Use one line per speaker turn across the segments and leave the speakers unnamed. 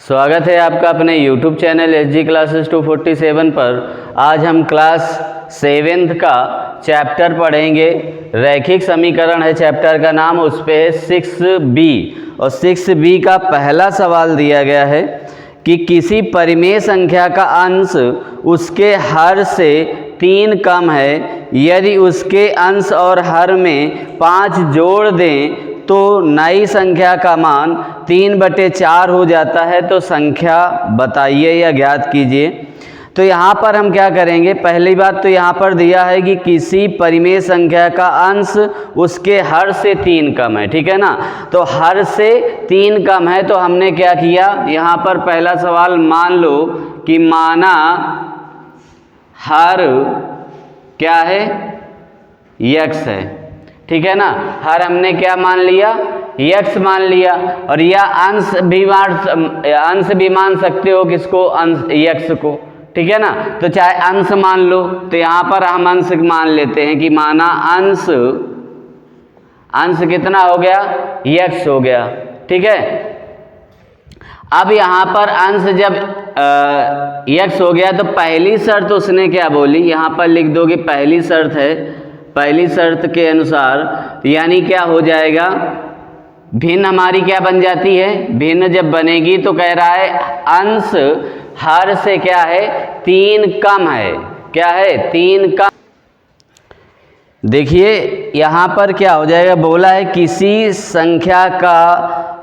स्वागत है आपका अपने YouTube चैनल SG क्लासेस 247 पर। आज हम क्लास 7th का चैप्टर पढ़ेंगे। रैखिक समीकरण है चैप्टर का नाम, उस पे है 6b और 6b का पहला सवाल दिया गया है कि किसी परिमेय संख्या का अंश उसके हर से 3 कम है, यदि उसके अंश और हर में 5 जोड़ दें तो नई संख्या का मान 3/4 हो जाता है। तो संख्या बताइए या ज्ञात कीजिए। तो यहाँ पर हम क्या करेंगे, पहली बात तो यहाँ पर दिया है कि किसी परिमेय संख्या का अंश उसके हर से 3 कम है, ठीक है ना। तो हर से 3 कम है, तो हमने क्या किया, यहाँ पर पहला सवाल मान लो कि माना हर क्या है, x है, ठीक है ना। हर हमने क्या मान लिया, x मान लिया। और या अंश भी मान सकते हो, किसको, अंश x को, ठीक है ना। तो चाहे अंश मान लो, तो यहाँ पर हम अंश मान लेते हैं कि माना अंश कितना हो गया, x हो गया, ठीक है। अब यहाँ पर अंश जब x हो गया तो पहली शर्त उसने क्या बोली, यहाँ पर लिख दोगे पहली शर्त है, पहली शर्त के अनुसार यानी क्या हो जाएगा, भिन्न हमारी क्या बन जाती है, भिन्न जब बनेगी तो कह रहा है अंश हर से क्या है, 3 कम है, क्या है, 3 कम। देखिए यहाँ पर क्या हो जाएगा, बोला है किसी संख्या का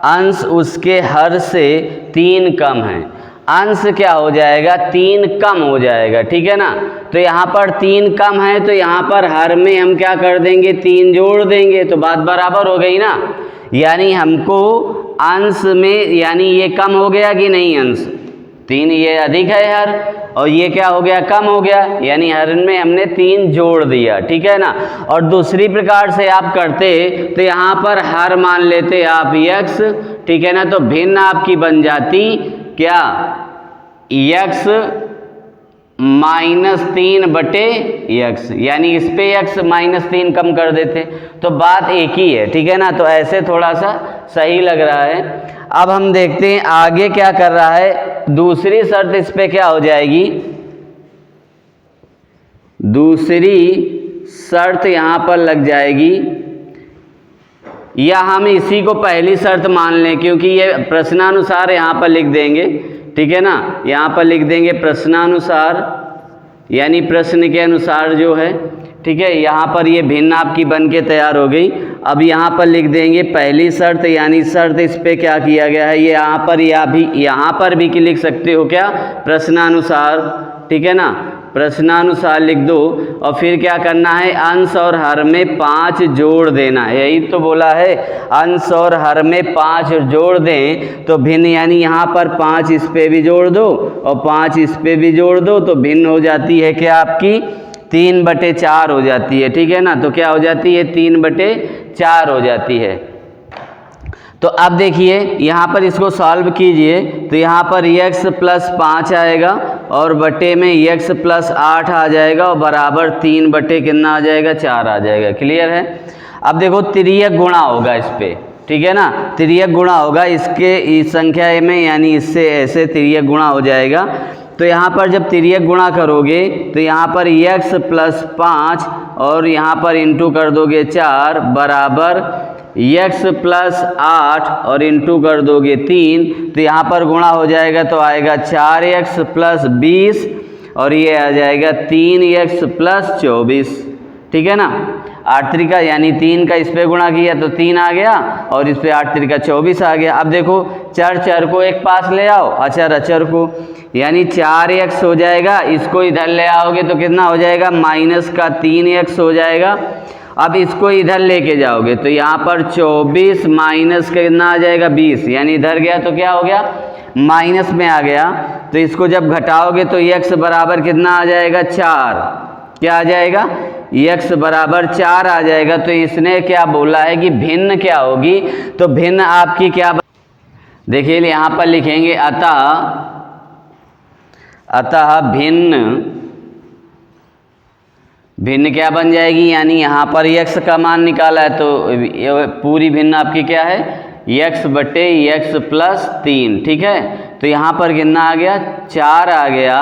अंश उसके हर से 3 कम है। अंश क्या हो जाएगा, 3 कम हो जाएगा, ठीक है ना। तो यहाँ पर 3 कम है, तो यहाँ पर हर में हम क्या कर देंगे, 3 जोड़ देंगे, तो बात बराबर हो गई ना। यानी हमको अंश में, यानी ये कम हो गया कि नहीं, अंश 3 ये अधिक है हर, और ये क्या हो गया, कम हो गया, यानी हर में हमने 3 जोड़ दिया, ठीक है ना। और दूसरी प्रकार से आप करते तो यहाँ पर हर मान लेते आप x, ठीक है ना। तो भिन्न आपकी बन जाती क्या, x -3/x, यानी इस पे x -3 कम कर देते, तो बात एक ही है, ठीक है ना। तो ऐसे थोड़ा सा सही लग रहा है। अब हम देखते हैं आगे क्या कर रहा है। दूसरी शर्त इस पे क्या हो जाएगी, दूसरी शर्त यहाँ पर लग जाएगी, या हम इसी को पहली शर्त मान लें, क्योंकि ये प्रश्नानुसार यहाँ पर लिख देंगे, ठीक है ना। यहाँ पर लिख देंगे प्रश्नानुसार, यानी प्रश्न के अनुसार जो है, ठीक है। यहाँ पर ये भिन्न आपकी बन के तैयार हो गई। अब यहाँ पर लिख देंगे पहली शर्त, यानी शर्त इस पे क्या किया गया है, ये यहाँ पर या भी यहाँ पर भी लिख सकते हो क्या, प्रश्नानुसार, ठीक है ना। प्रश्नानुसार लिख दो, और फिर क्या करना है, अंश और हर में 5 जोड़ देना है, यही तो बोला है, अंश और हर में 5 जोड़ दें तो भिन्न, यानी यहाँ पर 5 इस पे भी जोड़ दो और 5 इस पे भी जोड़ दो, तो भिन्न हो जाती है क्या आपकी, 3/4 हो जाती है, ठीक है ना। तो क्या हो जाती है, 3/4 हो जाती है। तो अब देखिए यहाँ पर इसको सॉल्व कीजिए, तो यहाँ पर x + 5 आएगा और बटे में x + 8 आ जाएगा, और बराबर 3 कितना आ जाएगा, 4 आ जाएगा। क्लियर है। अब देखो तिर्यक गुणा होगा इस पे, ठीक है ना। तिर्यक गुणा होगा इसके, इस संख्या में, यानी इससे ऐसे तिर्यक गुणा हो जाएगा। तो यहाँ पर जब तिर्यक गुणा करोगे तो यहाँ पर x + 5 और यहाँ पर इंटू कर दोगे 4 बराबर x + 8 और इंटू कर दोगे 3, तो यहाँ पर गुणा हो जाएगा, तो आएगा 4x + 20 और ये आ जाएगा 3x + 24, ठीक है ना। 8 त्रिका यानी 3 का इस पे गुणा किया तो 3 आ गया, और इस पे 8 त्रिका 24 आ गया। अब देखो चर को एक पास ले आओ, अचर को, यानी 4x हो जाएगा, इसको इधर ले आओगे तो कितना हो जाएगा, -3x हो जाएगा। अब इसको इधर लेके जाओगे तो यहाँ पर 24 माइनस कितना आ जाएगा, 20, यानी इधर गया तो क्या हो गया, माइनस में आ गया। तो इसको जब घटाओगे तो x बराबर कितना आ जाएगा, 4, क्या आ जाएगा, x बराबर 4 आ जाएगा। तो इसने क्या बोला है कि भिन्न क्या होगी, तो भिन्न आपकी क्या, देखिए यहाँ पर लिखेंगे अतः भिन्न क्या बन जाएगी, यानी यहाँ पर x का मान निकाला है, तो पूरी भिन्न आपकी क्या है, x/x + 3, ठीक है। तो तो यहाँ पर कितना आ गया 4 आ गया,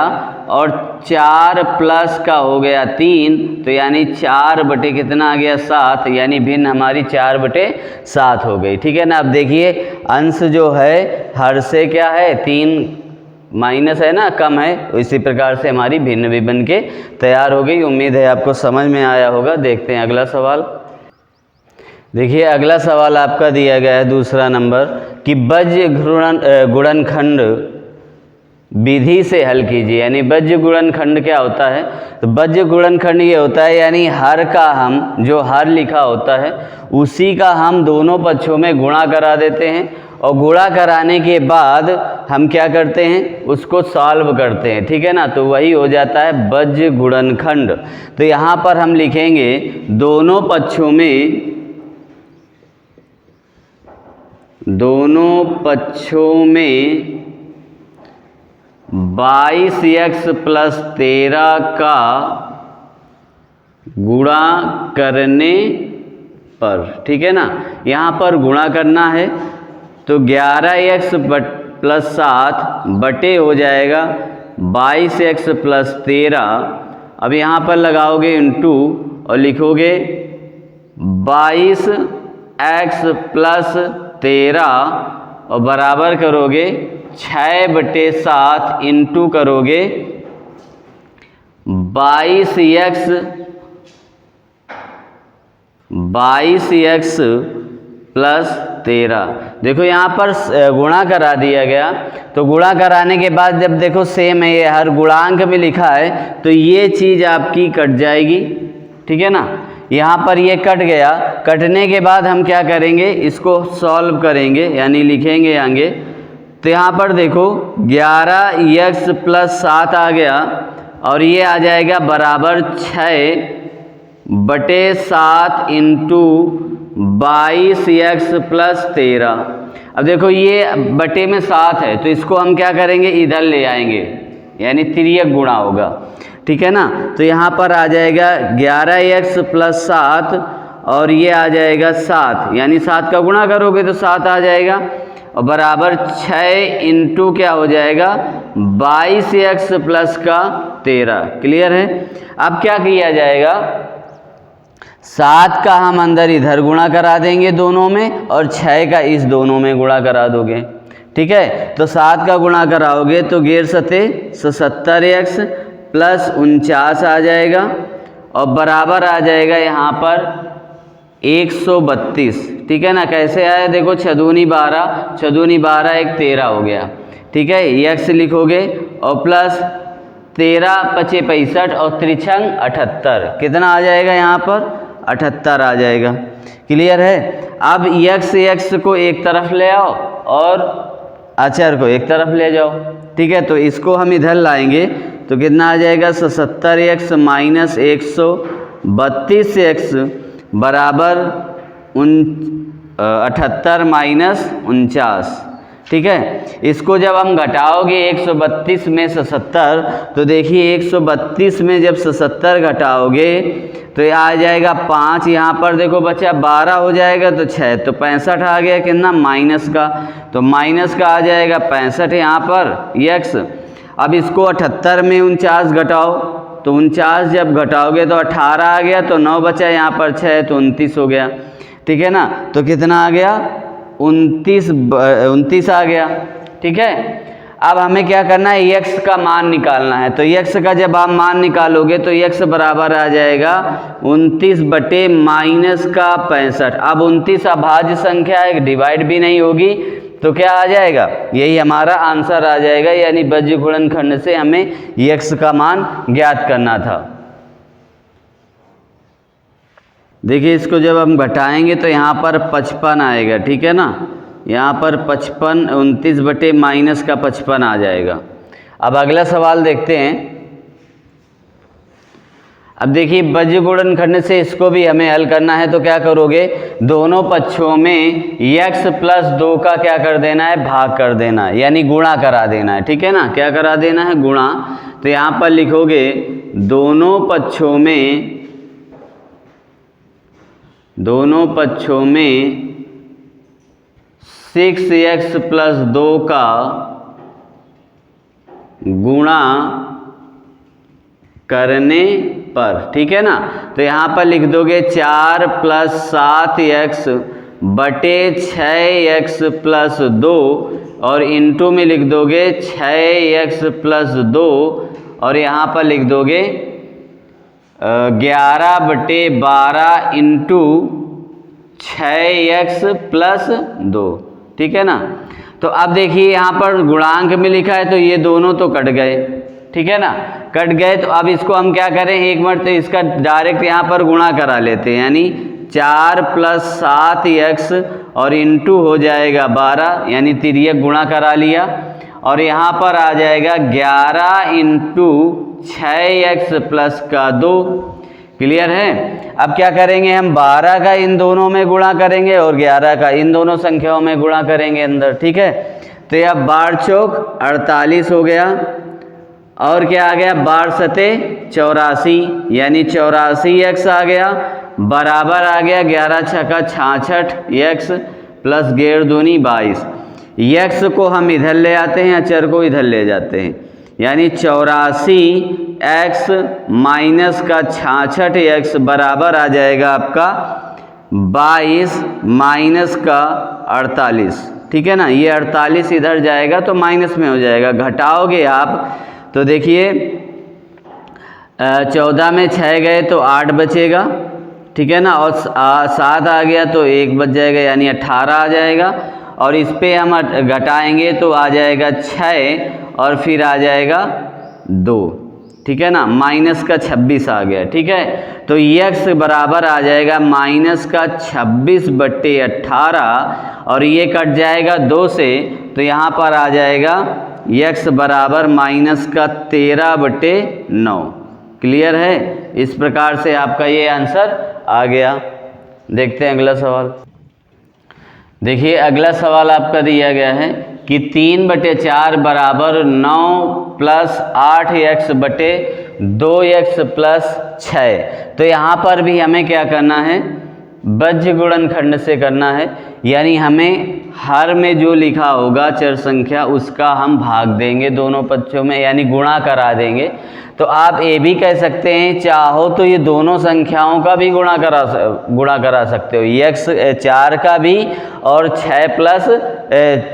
और 4 प्लस का हो गया 3, तो यानी 4 बटे कितना आ गया 7, यानी भिन्न हमारी 4 बटे 7 हो गई। ठीक है ना। अब देखिए अंश जो है हर से क्या है 3 माइनस है ना, कम है, इसी प्रकार से हमारी भिन्न भी बन के तैयार हो गई। उम्मीद है आपको समझ में आया होगा। देखते हैं अगला सवाल। देखिए अगला सवाल आपका दिया गया है दूसरा नंबर कि बज्र गुणनखंड विधि से हल कीजिए। यानी बज्र गुणनखंड क्या होता है, तो बज्र गुणनखंड ये होता है यानी हर का हम जो हर लिखा होता है उसी का हम दोनों पक्षों में गुणा करा देते हैं, और गुणा कराने के बाद हम क्या करते हैं उसको सॉल्व करते हैं। ठीक है ना। तो वही हो जाता है बज्र गुणनखंड। तो यहाँ पर हम लिखेंगे दोनों पक्षों में 22x + 13 का गुणा करने पर। ठीक है ना। यहाँ पर गुणा करना है तो 11x + 7 बटे हो जाएगा 22x + 13। अब यहाँ पर लगाओगे इंटू और लिखोगे 22x + 13 और बराबर करोगे 6/7 इंटू करोगे 22x + 13। देखो यहाँ पर गुणा करा दिया गया, तो गुणा कराने के बाद जब देखो सेम है, ये हर गुणांक में लिखा है, तो ये चीज़ आपकी कट जाएगी। ठीक है ना। यहाँ पर ये कट गया, कटने के बाद हम क्या करेंगे इसको सॉल्व करेंगे, यानी लिखेंगे आगे। तो यहाँ पर देखो 11x + 7 आ गया, और ये आ जाएगा बराबर 6/7 इंटू 22x + 13। अब देखो ये बटे में 7 है, तो इसको हम क्या करेंगे इधर ले आएंगे, यानी तिर्यक गुणा होगा। ठीक है ना। तो यहाँ पर आ जाएगा 11x + 7 और ये आ जाएगा 7, यानी 7 का गुणा करोगे तो 7 आ जाएगा, और बराबर 6 इंटू क्या हो जाएगा 22x + 13। क्लियर है। अब क्या किया जाएगा 7 का हम अंदर इधर गुणा करा देंगे दोनों में, और 6 का इस दोनों में गुणा करा दोगे। ठीक है। तो 7 का गुणा कराओगे तो 17x + 49 आ जाएगा, और बराबर आ जाएगा यहाँ पर 132। ठीक है ना। कैसे आया देखो 6 दूनी 12, 6 दूनी 12 1 13 हो गया। ठीक है। x लिखोगे और प्लस 13 × 5 = 65 और 3 × 78 कितना आ जाएगा यहाँ पर 78 आ जाएगा। क्लियर है। अब x को एक तरफ ले आओ और अचर को एक तरफ ले जाओ। ठीक है। तो इसको हम इधर लाएंगे तो कितना आ जाएगा 77x - 132x बराबर 78 - 49। ठीक है। इसको जब हम घटाओगे 132 में 77, तो देखिए 132 में जब 77 घटाओगे तो ये आ जाएगा 5, यहाँ पर देखो बच्चा 12 हो जाएगा तो 6, तो 65 आ गया कितना माइनस का, तो माइनस का आ जाएगा 65 यहाँ पर x। अब इसको 78 में 49 घटाओ, तो 49 जब घटाओगे तो 18 आ गया, तो 9 बचा यहाँ पर 6, तो 29 हो गया। ठीक है ना। तो कितना आ गया 29 आ गया। ठीक है। अब हमें क्या करना है x का मान निकालना है, तो x का जब आप मान निकालोगे तो x बराबर आ जाएगा 29/-65। अब 29 अभाज्य संख्या है, डिवाइड भी नहीं होगी, तो क्या आ जाएगा यही हमारा आंसर आ जाएगा, यानी बज्र गुणनखंड से हमें x का मान ज्ञात करना था। देखिए इसको जब हम घटाएंगे तो यहाँ पर 55 आएगा। ठीक है ना। यहाँ पर 55 29/-55 आ जाएगा। अब अगला सवाल देखते हैं। अब देखिए बज्र गुणनखंड से इसको भी हमें हल करना है, तो क्या करोगे दोनों पक्षों में x + 2 का क्या कर देना है भाग कर देना है, यानी गुणा करा देना है। ठीक है ना। क्या करा देना है गुणा। तो यहाँ पर लिखोगे दोनों पक्षों में 6x + 2 का गुणा करने पर, ठीक है ना। तो यहाँ पर लिख दोगे 4 + 7x बटे 6x + 2 और इंटू में लिख दोगे 6x + 2 और यहाँ पर लिख दोगे 11/12 इंटू 6x + 2, ठीक है ना। तो अब देखिए यहाँ पर गुणांक में लिखा है तो ये दोनों तो कट गए, ठीक है ना, कट गए। तो अब इसको हम क्या करें, एक मिनट तो इसका डायरेक्ट यहाँ पर गुणा करा लेते हैं, यानी 4 + 7x और इंटू हो जाएगा 12, यानी तिर्यक गुणा करा लिया और यहाँ पर आ जाएगा 11 इंटू 6x + 2। क्लियर है। अब क्या करेंगे हम, 12 का इन दोनों में गुणा करेंगे और 11 का इन दोनों संख्याओं में गुणा करेंगे अंदर, ठीक है। तो यह 12 चौक 48 हो गया और क्या आ गया, 12 सते 84 यानी 84x आ गया, बराबर आ गया 11 छक्का 66x प्लस 11 दूनी 22। x को हम इधर ले आते हैं, अचर को इधर ले जाते हैं, यानी 84x माइनस का 66x बराबर आ जाएगा आपका 22 माइनस का 48, ठीक है ना। ये 48 इधर जाएगा तो माइनस में हो जाएगा, घटाओगे आप तो देखिए 14 में 6 गए तो 8 बचेगा, ठीक है ना, और 7 आ गया तो 1 बच जाएगा यानी 18 आ जाएगा और इस पे हम घटाएंगे तो आ जाएगा 6 और फिर आ जाएगा 2, ठीक है ना, माइनस का 26 आ गया, ठीक है। तो x बराबर आ जाएगा माइनस का 26/18 और ये कट जाएगा 2 से, तो यहाँ पर आ जाएगा x बराबर माइनस का 13/9। क्लियर है। इस प्रकार से आपका ये आंसर आ गया। देखते हैं अगला सवाल। देखिए अगला सवाल आपका दिया गया है कि 3/4 बराबर 9 + 8x बटे 2x + 6। तो यहाँ पर भी हमें क्या करना है, बज्र गुणनखंड से करना है, यानी हमें हर में जो लिखा होगा चर संख्या उसका हम भाग देंगे दोनों पक्षों में, यानी गुणा करा देंगे। तो आप ये भी कह सकते हैं, चाहो तो ये दोनों संख्याओं का भी गुणा करा सकते हो, x 4 का भी और 6 +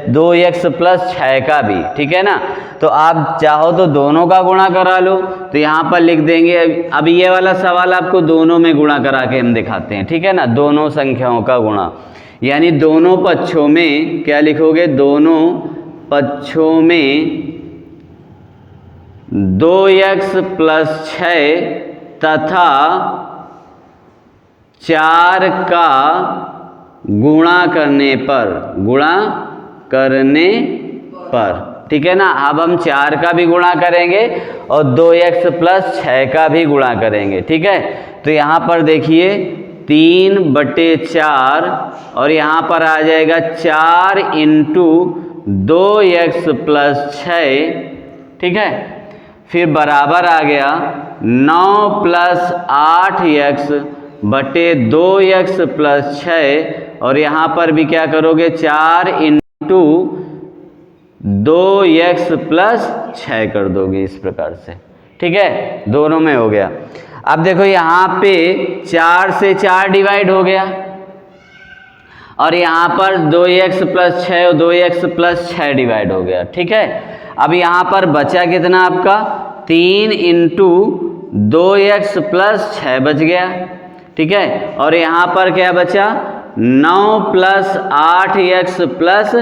2x + 6 का भी, ठीक है ना। तो आप चाहो तो दोनों का गुणा करा लो, तो यहाँ पर लिख देंगे। अब ये वाला सवाल आपको दोनों में गुणा करा के हम दिखाते हैं, ठीक है ना, दोनों संख्याओं का गुणा, यानी दोनों पक्षों में क्या लिखोगे, दोनों पक्षों में 2x + 6 तथा 4 का गुणा करने पर, ठीक है ना। अब हम 4 का भी गुणा करेंगे और 2x + 6 का भी गुणा करेंगे, ठीक है। तो यहाँ पर देखिए 3/4 और यहाँ पर आ जाएगा 4 × 2x + 6, ठीक है। फिर बराबर आ गया 9 + 8x बटे 2x + 6 और यहाँ पर भी क्या करोगे, 4 × 2x + 6 कर दोगे इस प्रकार से, ठीक है। दोनों में हो गया। अब देखो यहाँ पे 4 से 4 डिवाइड हो गया और यहाँ पर 2x + 6 और 2x + 6 डिवाइड हो गया, ठीक है। अब यहाँ पर बचा कितना आपका, 3 × 2x + 6 बच गया, ठीक है। और यहाँ पर क्या बचा, 9 + 8x +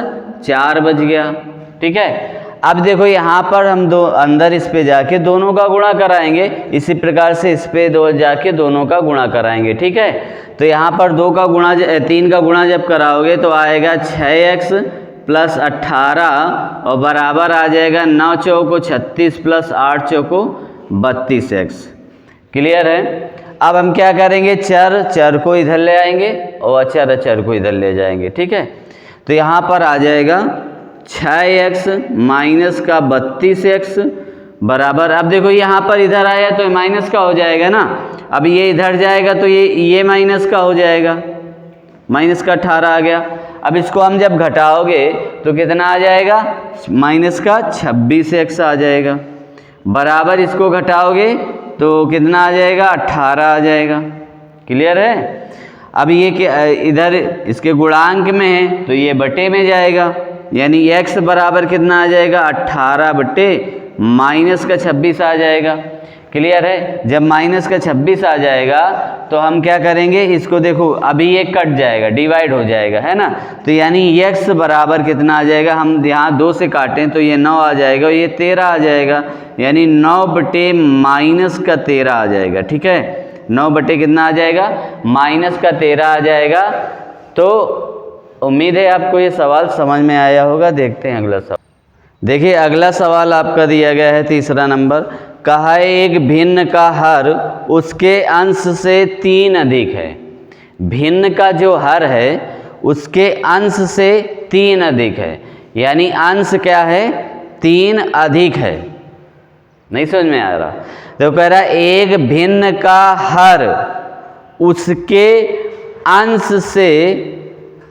4 बच गया, ठीक है। अब देखो यहाँ पर हम अंदर इस पे जाके दोनों का गुणा कराएंगे, इसी प्रकार से इस पे जाके दोनों का गुणा कराएंगे, ठीक है। तो यहाँ पर 3 का गुणा जब कराओगे तो आएगा 6x + 18 और बराबर आ जाएगा 9 चौको 36 + 8 चौको 32x। क्लियर है। अब हम क्या करेंगे, चर को इधर ले आएंगे और अचर को इधर ले जाएंगे, ठीक है। तो यहाँ पर आ जाएगा 6x माइनस का 32x बराबर, अब देखो यहाँ पर इधर आया तो माइनस का हो जाएगा ना, अब ये इधर जाएगा तो ये माइनस का हो जाएगा, माइनस का 18 आ गया। अब इसको हम जब घटाओगे तो कितना आ जाएगा, माइनस का 26x आ जाएगा, बराबर इसको घटाओगे तो कितना आ जाएगा, 18 आ जाएगा। क्लियर है। अब ये इधर इसके गुणांक में है तो ये बटे में जाएगा, यानी x बराबर कितना आ जाएगा, 18 बटे माइनस का 26 आ जाएगा। क्लियर है। जब माइनस का 26 आ जाएगा तो हम क्या करेंगे, इसको देखो अभी ये कट जाएगा, डिवाइड हो जाएगा, है ना। तो यानी x बराबर कितना आ जाएगा, हम यहाँ 2 से काटें तो ये 9 आ जाएगा, ये 13 आ जाएगा, यानी 9 बटे माइनस का 13 आ जाएगा। ठीक है, 9 बटे कितना आ जाएगा, माइनस का 13 आ जाएगा। तो उम्मीद है आपको ये सवाल समझ में आया होगा। देखते हैं अगला सवाल। देखिए अगला सवाल आपका दिया गया है 3 नंबर, कहा है एक भिन्न का हर उसके अंश से 3 अधिक है। भिन्न का जो हर है उसके अंश से 3 अधिक है, यानी अंश क्या है, 3 अधिक है। नहीं समझ में आ रहा, तो कह रहा है एक भिन्न का हर उसके अंश से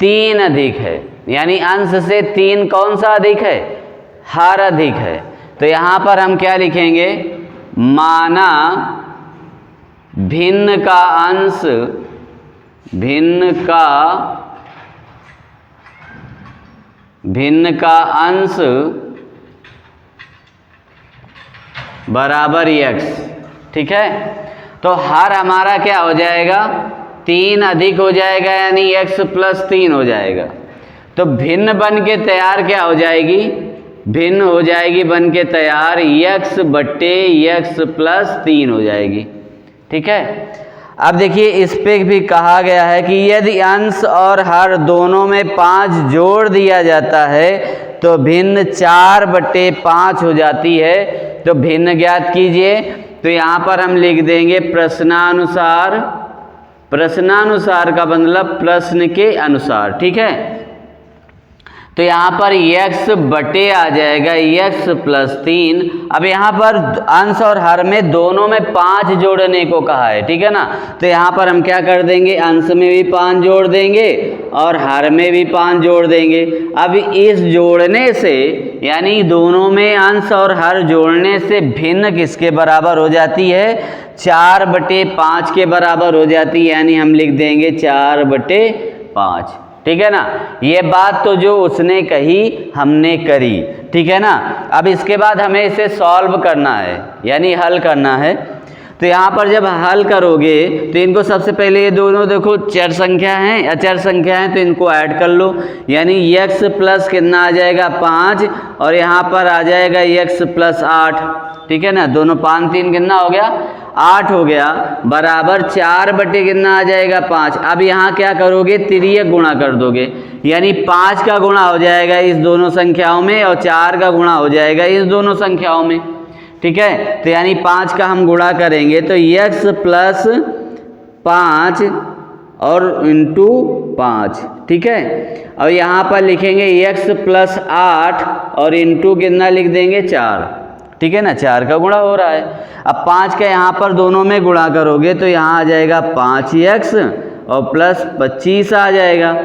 3 अधिक है, यानी अंश से 3 कौन सा अधिक है, हर अधिक है। तो यहाँ पर हम क्या लिखेंगे, माना भिन्न का अंश, भिन्न का अंश बराबर x। ठीक है, तो हर हमारा क्या हो जाएगा, 3 अधिक हो जाएगा, यानी x प्लस 3 हो जाएगा। तो भिन्न बन के तैयार क्या हो जाएगी, भिन्न हो जाएगी बन के तैयार x बट्टे x प्लस 3 हो जाएगी। ठीक है। अब देखिए इस पे भी कहा गया है कि यदि अंश और हर दोनों में 5 जोड़ दिया जाता है तो भिन्न 4 बट्टे 5 हो जाती है। तो भिन्न ज्ञात कीजिए। तो यहाँ पर हम लिख देंगे प्रश्नानुसार, प्रश्नानुसार का मतलब प्रश्न के अनुसार। ठीक है, तो यहाँ पर x बटे आ जाएगा x प्लस 3। अब यहाँ पर अंश और हर में दोनों में 5 जोड़ने को कहा है। ठीक है ना, तो यहाँ पर हम क्या कर देंगे, अंश में भी 5 जोड़ देंगे और हर में भी 5 जोड़ देंगे। अब इस जोड़ने से, यानी दोनों में अंश और हर जोड़ने से भिन्न किसके बराबर हो जाती है, 4 बटे 5 के बराबर हो जाती है, यानी हम लिख देंगे 4 बटे 5। ठीक है ना, ये बात तो जो उसने कही हमने करी। ठीक है ना, अब इसके बाद हमें इसे सॉल्व करना है, यानी हल करना है। तो यहाँ पर जब हल करोगे तो इनको सबसे पहले ये दोनों देखो चर संख्या हैं, अचर संख्या हैं, तो इनको ऐड कर लो, यानी x प्लस कितना आ जाएगा 5 और यहाँ पर आ जाएगा x प्लस 8। ठीक है ना, दोनों 5 3 कितना हो गया, 8 हो गया, बराबर 4 बटे कितना आ जाएगा 5। अब यहाँ क्या करोगे, तिर्यक गुणा कर दोगे, यानी 5 का गुणा हो जाएगा इस दोनों संख्याओं में और 4 का गुणा हो जाएगा इस दोनों संख्याओं में। ठीक है, तो यानी 5 का हम गुणा करेंगे तो x प्लस 5 और इंटू 5। ठीक है, और यहाँ पर लिखेंगे x प्लस 8 और इंटू कितना लिख देंगे 4। ठीक है ना, 4 का गुणा हो रहा है। अब 5 का यहाँ पर दोनों में गुणा करोगे तो यहाँ आ जाएगा 5x और प्लस 25 आ जाएगा,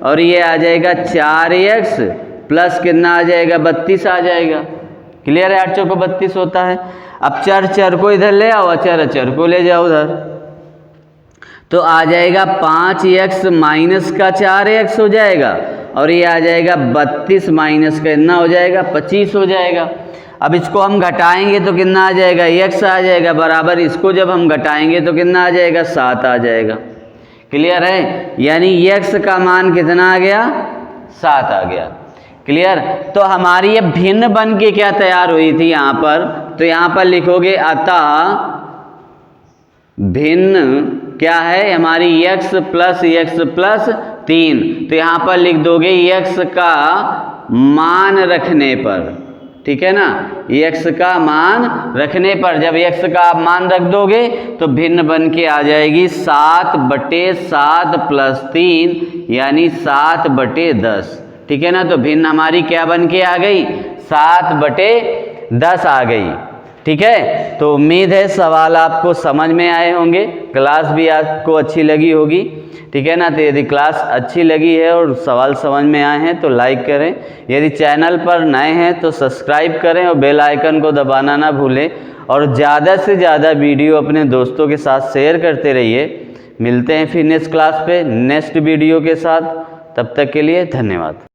और ये आ जाएगा 4x प्लस कितना आ जाएगा 32 आ जाएगा। क्लियर है, 8 चौको 32 होता है। अब चर को इधर ले आओ, अचर को ले जाओ उधर, तो आ जाएगा 5x माइनस का 4x हो जाएगा, और ये आ जाएगा 32 माइनस का कितना हो जाएगा 25 हो जाएगा। अब इसको हम घटाएंगे तो कितना आ जाएगा, x आ जाएगा, बराबर इसको जब हम घटाएंगे तो कितना आ जाएगा 7 आ जाएगा। क्लियर है, यानी x का मान कितना आ गया, 7 आ गया। क्लियर, तो हमारी ये भिन्न बन के क्या तैयार हुई थी यहाँ पर, तो यहाँ पर लिखोगे अतः भिन्न क्या है हमारी x प्लस 3। तो यहाँ पर लिख दोगे x का मान रखने पर। ठीक है ना, x का मान रखने पर, जब x का मान रख दोगे तो भिन्न बन के आ जाएगी 7 बटे 7 प्लस 3, यानी 7 बटे 10। ठीक है ना, तो भिन्न हमारी क्या बन के आ गई, 7 बटे 10 आ गई। ठीक है। तो उम्मीद है सवाल आपको समझ में आए होंगे, क्लास भी आपको अच्छी लगी होगी, ठीक है ना। तो यदि क्लास अच्छी लगी है और सवाल समझ में आए हैं तो लाइक करें, यदि चैनल पर नए हैं तो सब्सक्राइब करें और बेल आइकन को दबाना ना भूलें, और ज़्यादा से ज़्यादा वीडियो अपने दोस्तों के साथ शेयर करते रहिए। मिलते हैं फिर नेक्स्ट क्लास पे नेक्स्ट वीडियो के साथ, तब तक के लिए धन्यवाद।